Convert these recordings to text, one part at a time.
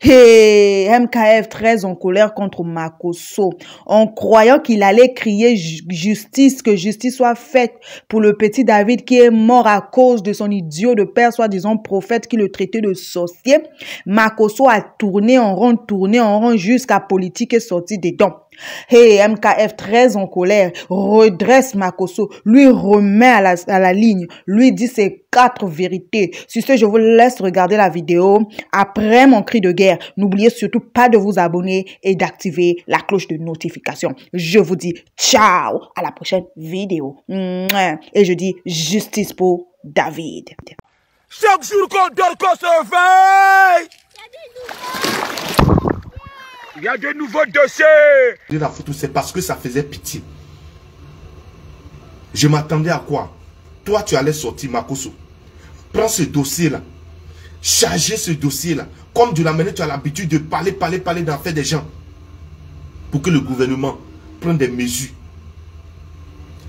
Hey, MKF très en colère contre Makosso, en croyant qu'il allait crier justice, que justice soit faite pour le petit David qui est mort à cause de son idiot de père, soi-disant prophète, qui le traitait de sorcier. Makosso a tourné en rond jusqu'à politique est sorti des dents. Hey, MKF très en colère, redresse Makosso, lui remet à la ligne, lui dit ses 4 vérités. Sur ce, je vous laisse regarder la vidéo. Après mon cri de guerre, n'oubliez surtout pas de vous abonner et d'activer la cloche de notification. Je vous dis ciao, à la prochaine vidéo. Et je dis justice pour David. Chaque jour qu'on dort, qu'on se réveille, il y a de nouveaux dossiers. La photo, c'est parce que ça faisait pitié. Je m'attendais à quoi? Toi, tu allais sortir, Makosso. Prends ce dossier-là. Chargez ce dossier-là. Comme de la manière tu as l'habitude de parler d'en faire des gens. Pour que le gouvernement prenne des mesures.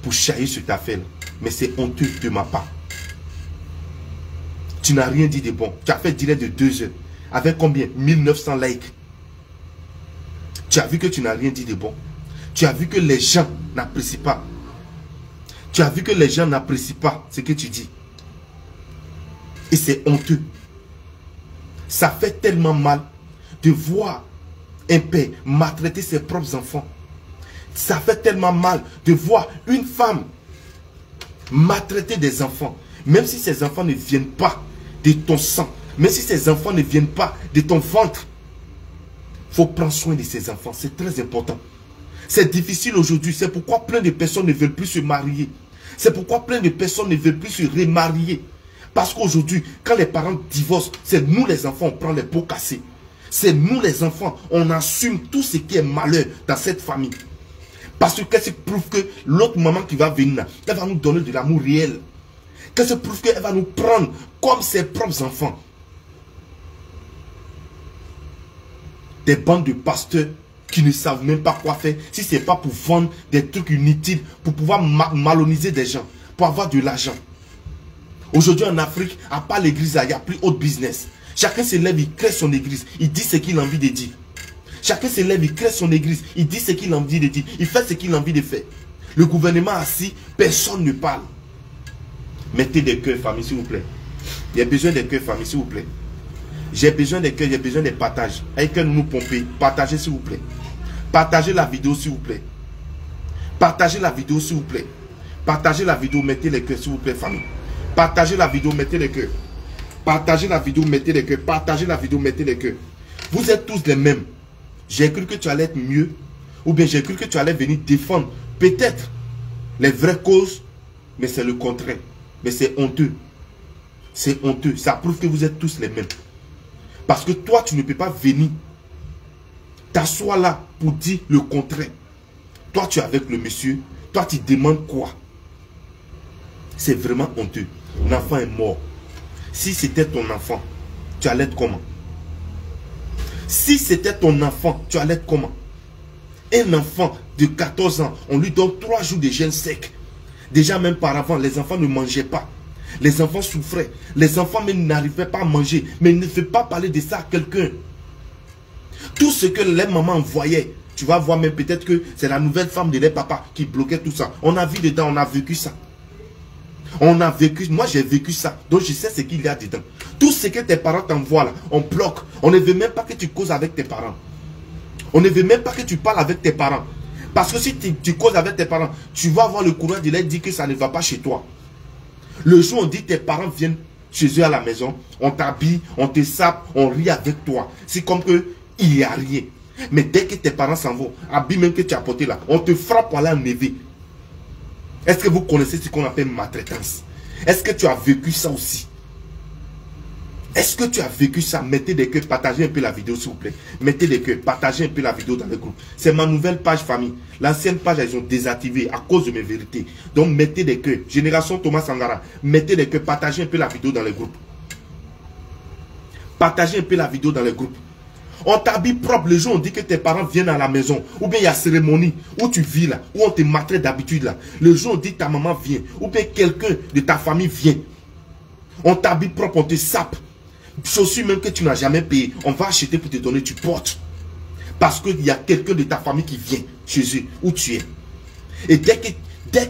Pour charger cette affaire-là. Mais c'est honteux de ma part. Tu n'as rien dit de bon. Tu as fait direct de 2 heures. Avec combien? 1900 likes. Tu as vu que tu n'as rien dit de bon. Tu as vu que les gens n'apprécient pas. Tu as vu que les gens n'apprécient pas ce que tu dis. Et c'est honteux. Ça fait tellement mal de voir un père maltraiter ses propres enfants. Ça fait tellement mal de voir une femme maltraiter des enfants. Même si ces enfants ne viennent pas de ton sang. Même si ces enfants ne viennent pas de ton ventre. Il faut prendre soin de ces enfants. C'est très important. C'est difficile aujourd'hui. C'est pourquoi plein de personnes ne veulent plus se marier. C'est pourquoi plein de personnes ne veulent plus se remarier. Parce qu'aujourd'hui, quand les parents divorcent, c'est nous les enfants, on prend les pots cassés. C'est nous les enfants, on assume tout ce qui est malheur dans cette famille. Parce que qu'est-ce qui prouve que l'autre maman qui va venir, elle va nous donner de l'amour réel. Qu'est-ce qui prouve qu'elle va nous prendre comme ses propres enfants. Des bandes de pasteurs qui ne savent même pas quoi faire. Si ce n'est pas pour vendre des trucs inutiles, pour pouvoir maloniser des gens, pour avoir de l'argent. Aujourd'hui en Afrique, à part l'église, il n'y a plus autre business. Chacun se lève, il crée son église, il dit ce qu'il a envie de dire. Chacun se lève, il crée son église, il dit ce qu'il a envie de dire, il fait ce qu'il a envie de faire. Le gouvernement assis, personne ne parle. Mettez des cœurs, famille, s'il vous plaît. Il y a besoin des cœurs, famille, s'il vous plaît. J'ai besoin des cœurs, j'ai besoin des partages. Avec que nous pomper, partagez s'il vous plaît. Partagez la vidéo s'il vous plaît. Partagez la vidéo s'il vous plaît. Partagez la vidéo, mettez les cœurs s'il vous plaît, famille. Partagez la vidéo, mettez les cœurs. Partagez la vidéo, mettez les cœurs. Partagez la vidéo, mettez les cœurs. Vous êtes tous les mêmes. J'ai cru que tu allais être mieux. Ou bien j'ai cru que tu allais venir défendre peut-être les vraies causes. Mais c'est le contraire. Mais c'est honteux. C'est honteux. Ça prouve que vous êtes tous les mêmes. Parce que toi, tu ne peux pas venir t'asseoir là pour dire le contraire. Toi, tu es avec le monsieur. Toi, tu demandes quoi? C'est vraiment honteux. L'enfant est mort. Si c'était ton enfant, tu allais être comment? Si c'était ton enfant, tu allais être comment? Un enfant de 14 ans, on lui donne 3 jours de jeûne sec. Déjà même par avant, les enfants ne mangeaient pas. Les enfants souffraient. Les enfants même n'arrivaient pas à manger. Mais ne fais pas parler de ça à quelqu'un. Tout ce que les mamans voyaient, tu vas voir même peut-être que c'est la nouvelle femme de les papas qui bloquait tout ça. On a vu dedans, on a vécu ça. On a vécu, moi j'ai vécu ça. Donc je sais ce qu'il y a dedans. Tout ce que tes parents t'envoient là, on bloque. On ne veut même pas que tu causes avec tes parents. On ne veut même pas que tu parles avec tes parents. Parce que si tu causes avec tes parents, tu vas avoir le courage de leur dire que ça ne va pas chez toi. Le jour où on dit tes parents viennent chez eux à la maison, on t'habille, on te sape, on rit avec toi. C'est comme que il n'y a rien. Mais dès que tes parents s'en vont, habits même que tu as porté là, on te frappe pour aller enlever. Est-ce que vous connaissez ce qu'on appelle maltraitance? Est-ce que tu as vécu ça aussi? Est-ce que tu as vécu ça? Mettez des cœurs, partagez un peu la vidéo s'il vous plaît. Mettez des cœurs, partagez un peu la vidéo dans le groupe. C'est ma nouvelle page famille. L'ancienne page, elles ont désactivé à cause de mes vérités. Donc mettez des cœurs. Génération Thomas Sangara, mettez des cœurs, partagez un peu la vidéo dans le groupe. Partagez un peu la vidéo dans le groupe. On t'habille propre le jour où on dit que tes parents viennent à la maison. Ou bien il y a cérémonie où tu vis là, où on te maltraite d'habitude là. Le jour où on dit que ta maman vient, ou bien quelqu'un de ta famille vient. On t'habille propre, on te sape. chaussures même que tu n'as jamais payées, on va acheter pour te donner, tu portes. Parce qu'il y a quelqu'un de ta famille qui vient chez eux, où tu es. Et dès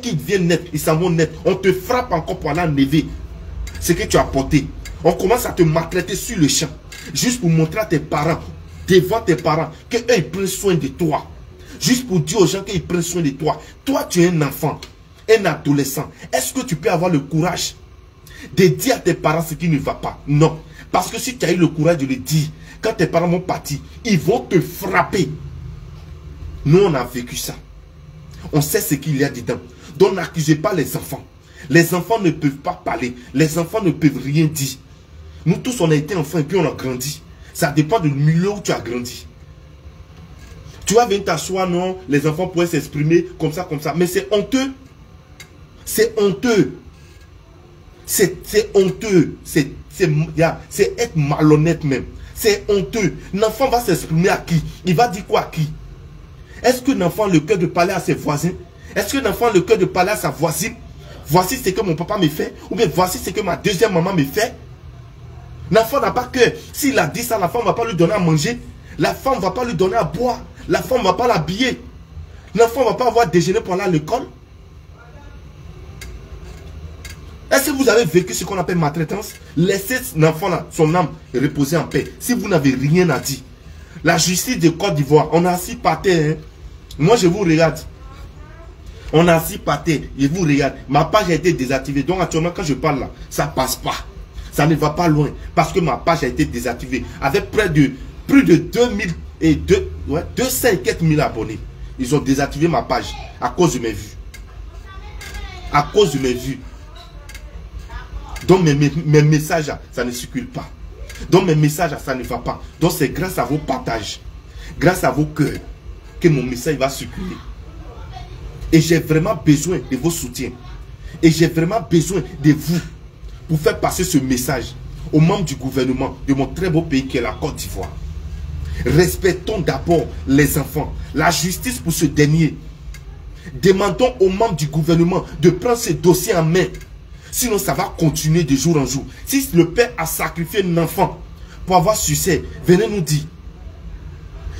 qu'ils viennent net, ils s'en vont net, on te frappe encore pour aller enlever ce que tu as porté. On commence à te maltraiter sur le champ. Juste pour montrer à tes parents, devant tes parents, qu'eux ils prennent soin de toi. Juste pour dire aux gens qu'ils prennent soin de toi. Toi, tu es un enfant, un adolescent. Est-ce que tu peux avoir le courage de dire à tes parents ce qui ne va pas? Non. Parce que si tu as eu le courage de le dire, quand tes parents vont partir, ils vont te frapper. Nous, on a vécu ça. On sait ce qu'il y a dedans. Donc, n'accusez pas les enfants. Les enfants ne peuvent pas parler. Les enfants ne peuvent rien dire. Nous tous, on a été enfants et puis on a grandi. Ça dépend du milieu où tu as grandi. Tu vas venir t'asseoir, non, les enfants pourraient s'exprimer comme ça. Mais c'est honteux. C'est honteux. C'est honteux. C'est être malhonnête même. C'est honteux. L'enfant va s'exprimer à qui? Il va dire quoi à qui? Est-ce que l'enfant a le cœur de parler à ses voisins? Est-ce que l'enfant a le cœur de parler à sa voisine? Voici ce que mon papa me fait. Ou bien voici ce que ma deuxième maman me fait. L'enfant n'a pas cœur. S'il a dit ça, la femme ne va pas lui donner à manger. La femme ne va pas lui donner à boire. La femme ne va pas l'habiller. L'enfant ne va pas avoir déjeuner pour aller à l'école. Est-ce que vous avez vécu ce qu'on appelle maltraitance? Laissez l'enfant là, son âme, reposer en paix. Si vous n'avez rien à dire. La justice de Côte d'Ivoire, on a assis par terre. Hein? Moi, je vous regarde. On a assis par terre. Je vous regarde. Ma page a été désactivée. Donc, actuellement, quand je parle là, ça ne passe pas. Ça ne va pas loin. Parce que ma page a été désactivée. Avec plus de 200 et quelques mille abonnés. Ils ont désactivé ma page à cause de mes vues. À cause de mes vues. Donc, mes messages, ça ne circule pas. Donc, mes messages, ça ne va pas. Donc, c'est grâce à vos partages, grâce à vos cœurs, que mon message va circuler. Et j'ai vraiment besoin de vos soutiens. Et j'ai vraiment besoin de vous pour faire passer ce message aux membres du gouvernement de mon très beau pays qui est la Côte d'Ivoire. Respectons d'abord les enfants. La justice pour ce dernier. Demandons aux membres du gouvernement de prendre ce dossier en main. Sinon, ça va continuer de jour en jour. Si le père a sacrifié un enfant pour avoir succès, venez nous dire.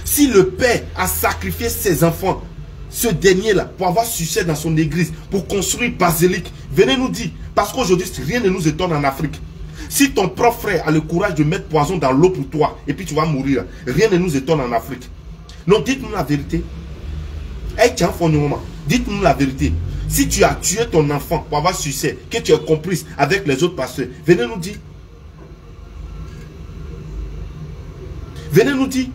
Si le père a sacrifié ses enfants, ce dernier-là, pour avoir succès dans son église, pour construire basilique, venez nous dire. Parce qu'aujourd'hui, rien ne nous étonne en Afrique. Si ton propre frère a le courage de mettre poison dans l'eau pour toi, et puis tu vas mourir, rien ne nous étonne en Afrique. Non, dites-nous la vérité. Hey, tiens, dites-nous la vérité. Si tu as tué ton enfant pour avoir succès, que tu es complice avec les autres pasteurs, venez nous dire. Venez nous dire.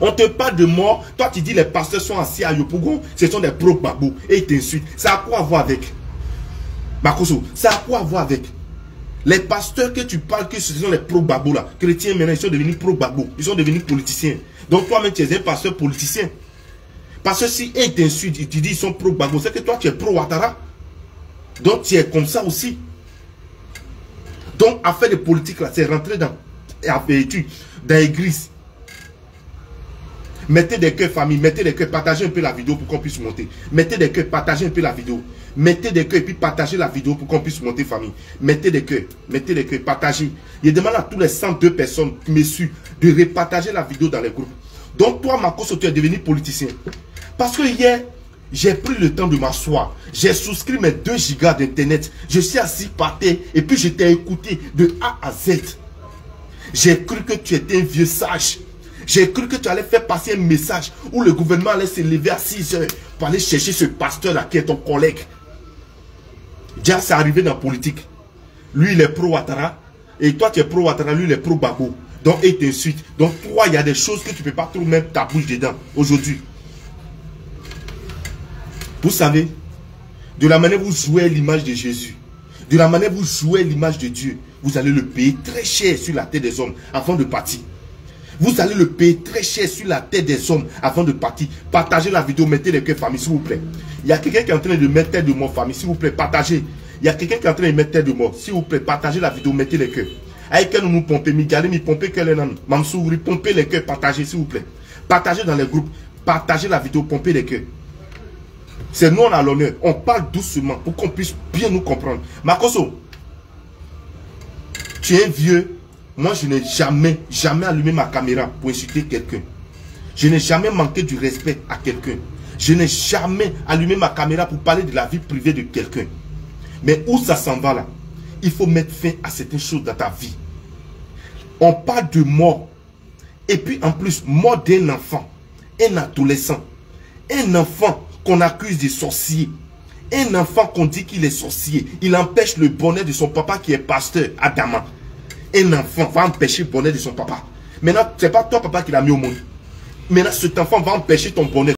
On te parle de mort. Toi, tu dis les pasteurs sont assis à Yopougon. Ce sont des pro-babou. Et ils t'insultent. Ça a quoi à voir avec? Makoso, ça a quoi à voir avec? Les pasteurs que tu parles que ce sont les pro-babou là. Chrétiens maintenant, ils sont devenus pro-babou. Ils sont devenus politiciens. Donc toi-même, tu es un pasteur politicien. Parce que si ils t'insultent, ils te disent qu'ils sont pro-babou, c'est que toi, tu es pro-Ouattara. Donc tu es comme ça aussi. Donc, affaire de politique là, c'est rentrer dans l'église. Mettez des cœurs famille, mettez des cœurs, partagez un peu la vidéo pour qu'on puisse monter. Mettez des cœurs, partagez un peu la vidéo. Mettez des cœurs et puis partagez la vidéo pour qu'on puisse monter famille. Mettez des cœurs, partagez. Je demande à tous les 102 personnes qui me suivent de repartager la vidéo dans les groupes. Donc toi, Makoso, tu es devenu politicien. Parce que hier, j'ai pris le temps de m'asseoir. J'ai souscrit mes 2 gigas d'internet. Je suis assis par terre et puis je t'ai écouté de A à Z. J'ai cru que tu étais un vieux sage. J'ai cru que tu allais faire passer un message où le gouvernement allait se lever à 6 heures pour aller chercher ce pasteur-là qui est ton collègue. Déjà, c'est arrivé dans la politique. Lui, il est pro-Ouattara. Et toi, tu es pro-Ouattara. Lui, il est pro-Babo. Donc, il t'insulte. Donc, toi, il y a des choses que tu ne peux pas trop mettre ta bouche dedans aujourd'hui. Vous savez, de la manière où vous jouez l'image de Jésus, de la manière où vous jouez l'image de Dieu, vous allez le payer très cher sur la tête des hommes avant de partir. Vous allez le payer très cher sur la tête des hommes avant de partir. Partagez la vidéo, mettez les cœurs famille, s'il vous plaît. Il y a quelqu'un qui est en train de mettre tête de mort, famille, s'il vous plaît, partagez. Il y a quelqu'un qui est en train de mettre tête de mort, s'il vous plaît, partagez la vidéo, mettez les cœurs. Aïe, que nous pompez, Migalé, mi pompez, que les nains, Mamsouri, pompez les cœurs, partagez, s'il vous plaît. Partagez dans les groupes, partagez la vidéo, pompez les cœurs. C'est nous, on a l'honneur. On parle doucement pour qu'on puisse bien nous comprendre. Makoso, tu es un vieux Moi, je n'ai jamais allumé ma caméra pour insulter quelqu'un. Je n'ai jamais manqué du respect à quelqu'un. Je n'ai jamais allumé ma caméra pour parler de la vie privée de quelqu'un. Mais où ça s'en va là? Il faut mettre fin à certaines choses dans ta vie. On parle de mort. Et puis en plus, mort d'un enfant, un adolescent, un enfant qu'on accuse de sorcier, un enfant qu'on dit qu'il est sorcier. Il empêche le bonheur de son papa qui est pasteur, Adama. Un enfant va empêcher le bonheur de son papa. Maintenant, ce n'est pas ton papa qui l'a mis au monde. Maintenant, cet enfant va empêcher ton bonheur.